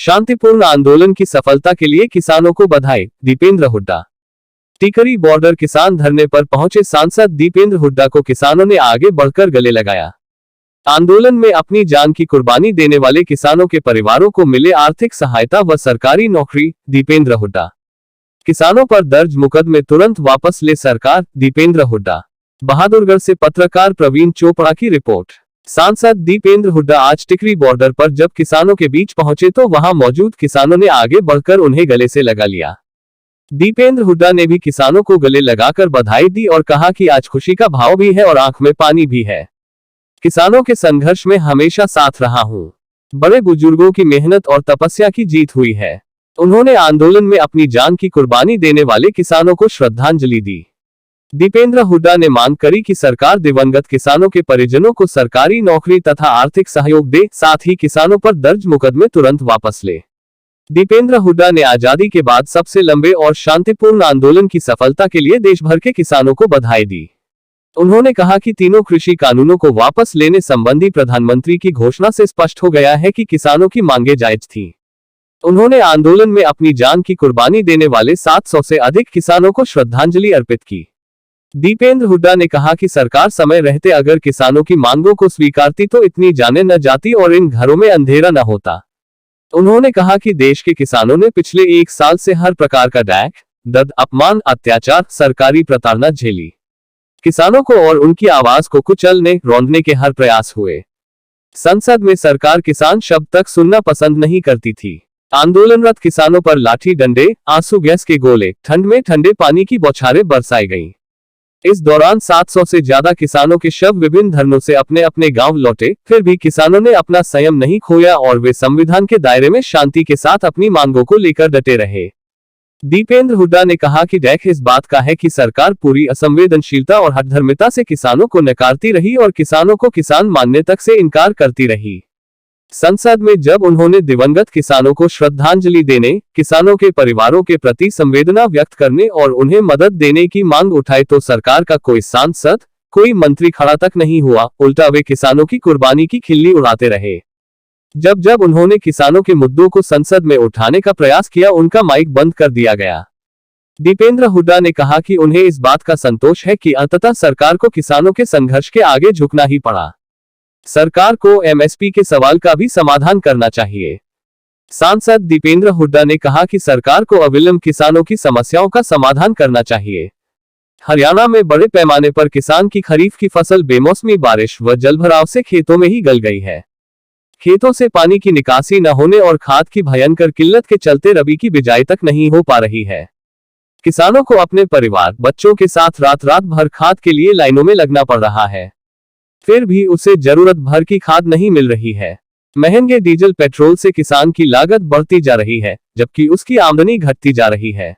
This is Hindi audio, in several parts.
शांतिपूर्ण आंदोलन की सफलता के लिए किसानों को बधाई, दीपेंद्र हुड्डा। टिकरी बॉर्डर किसान धरने पर पहुंचे सांसद दीपेंद्र हुड्डा को किसानों ने आगे बढ़कर गले लगाया। आंदोलन में अपनी जान की कुर्बानी देने वाले किसानों के परिवारों को मिले आर्थिक सहायता व सरकारी नौकरी, दीपेंद्र हुड्डा। किसानों पर दर्ज मुकदमे तुरंत वापस ले सरकार, दीपेंद्र हुड्डा। बहादुरगढ़ से पत्रकार प्रवीण चोपड़ा की रिपोर्ट। सांसद दीपेंद्र हुड्डा आज टिकरी बॉर्डर पर जब किसानों के बीच पहुंचे तो वहां मौजूद किसानों ने आगे बढ़कर उन्हें गले से लगा लिया। दीपेंद्र हुड्डा ने भी किसानों को गले लगाकर बधाई दी और कहा कि आज खुशी का भाव भी है और आंख में पानी भी है। किसानों के संघर्ष में हमेशा साथ रहा हूं। बड़े बुजुर्गों की मेहनत और तपस्या की जीत हुई है। उन्होंने आंदोलन में अपनी जान की कुर्बानी देने वाले किसानों को श्रद्धांजलि दी। दीपेंद्र हुड्डा ने मांग करी कि सरकार दिवंगत किसानों के परिजनों को सरकारी नौकरी तथा आर्थिक सहयोग दे, साथ ही किसानों पर दर्ज मुकदमे तुरंत वापस ले। दीपेंद्र हुड्डा ने आजादी के बाद सबसे लंबे और शांतिपूर्ण आंदोलन की सफलता के लिए देश भर के किसानों को बधाई दी। उन्होंने कहा कि तीनों कृषि कानूनों को वापस लेने संबंधी प्रधानमंत्री की घोषणा से स्पष्ट हो गया है कि किसानों की मांगे जायज थीं। उन्होंने आंदोलन में अपनी जान की कुर्बानी देने वाले 700 से अधिक किसानों को श्रद्धांजलि अर्पित की। दीपेंद्र हुड्डा ने कहा कि सरकार समय रहते अगर किसानों की मांगों को स्वीकारती तो इतनी जानें न जाती और इन घरों में अंधेरा न होता। उन्होंने कहा कि देश के किसानों ने पिछले 1 साल से हर प्रकार का डाक, दर्द, अपमान, अत्याचार, सरकारी प्रताड़ना झेली। किसानों को और उनकी आवाज को कुचलने, रौंदने के हर प्रयास हुए। संसद में सरकार किसान शब्द तक सुनना पसंद नहीं करती थी। आंदोलनरत किसानों पर लाठी डंडे, आंसू गैस के गोले, ठंड में ठंडे पानी की बौछारें बरसाई गईं। इस दौरान 700 से ज्यादा किसानों के शव विभिन्न धरनों से अपने अपने गांव लौटे, फिर भी किसानों ने अपना संयम नहीं खोया और वे संविधान के दायरे में शांति के साथ अपनी मांगों को लेकर डटे रहे। दीपेंद्र हुड्डा ने कहा कि डैक इस बात का है कि सरकार पूरी असंवेदनशीलता और हठधर्मिता से किसानों को नकारती रही और किसानों को किसान मानने तक से इनकार करती रही। संसद में जब उन्होंने दिवंगत किसानों को श्रद्धांजलि देने, किसानों के परिवारों के प्रति संवेदना व्यक्त करने और उन्हें मदद देने की मांग उठाई तो सरकार का कोई सांसद, कोई मंत्री खड़ा तक नहीं हुआ, उल्टा वे किसानों की कुर्बानी की खिल्ली उड़ाते रहे। जब जब उन्होंने किसानों के मुद्दों को संसद में उठाने का प्रयास किया, उनका माइक बंद कर दिया गया। दीपेंद्र हुड्डा ने कहा कि उन्हें इस बात का संतोष है कि अंततः सरकार को किसानों के संघर्ष के आगे झुकना ही पड़ा। सरकार को एमएसपी के सवाल का भी समाधान करना चाहिए। सांसद दीपेंद्र हुड्डा ने कहा कि सरकार को अविलंब किसानों की समस्याओं का समाधान करना चाहिए। हरियाणा में बड़े पैमाने पर किसान की खरीफ की फसल बेमौसमी बारिश व जलभराव से खेतों में ही गल गई है। खेतों से पानी की निकासी न होने और खाद की भयंकर किल्लत के चलते रबी की बिजाई तक नहीं हो पा रही है। किसानों को अपने परिवार, बच्चों के साथ रात रात भर खाद के लिए लाइनों में लगना पड़ रहा है, फिर भी उसे जरूरत भर की खाद नहीं मिल रही है। महंगे डीजल पेट्रोल से किसान की लागत बढ़ती जा रही है, जबकि उसकी आमदनी घटती जा रही है।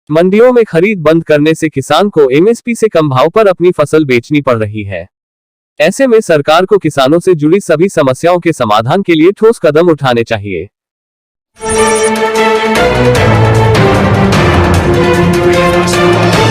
मंडियों में खरीद बंद करने से किसान को एमएसपी से कम भाव पर अपनी फसल बेचनी पड़ रही है। ऐसे में सरकार को किसानों से जुड़ी सभी समस्याओं के समाधान के लिए ठोस कदम उठाने चाहिए। Podcast.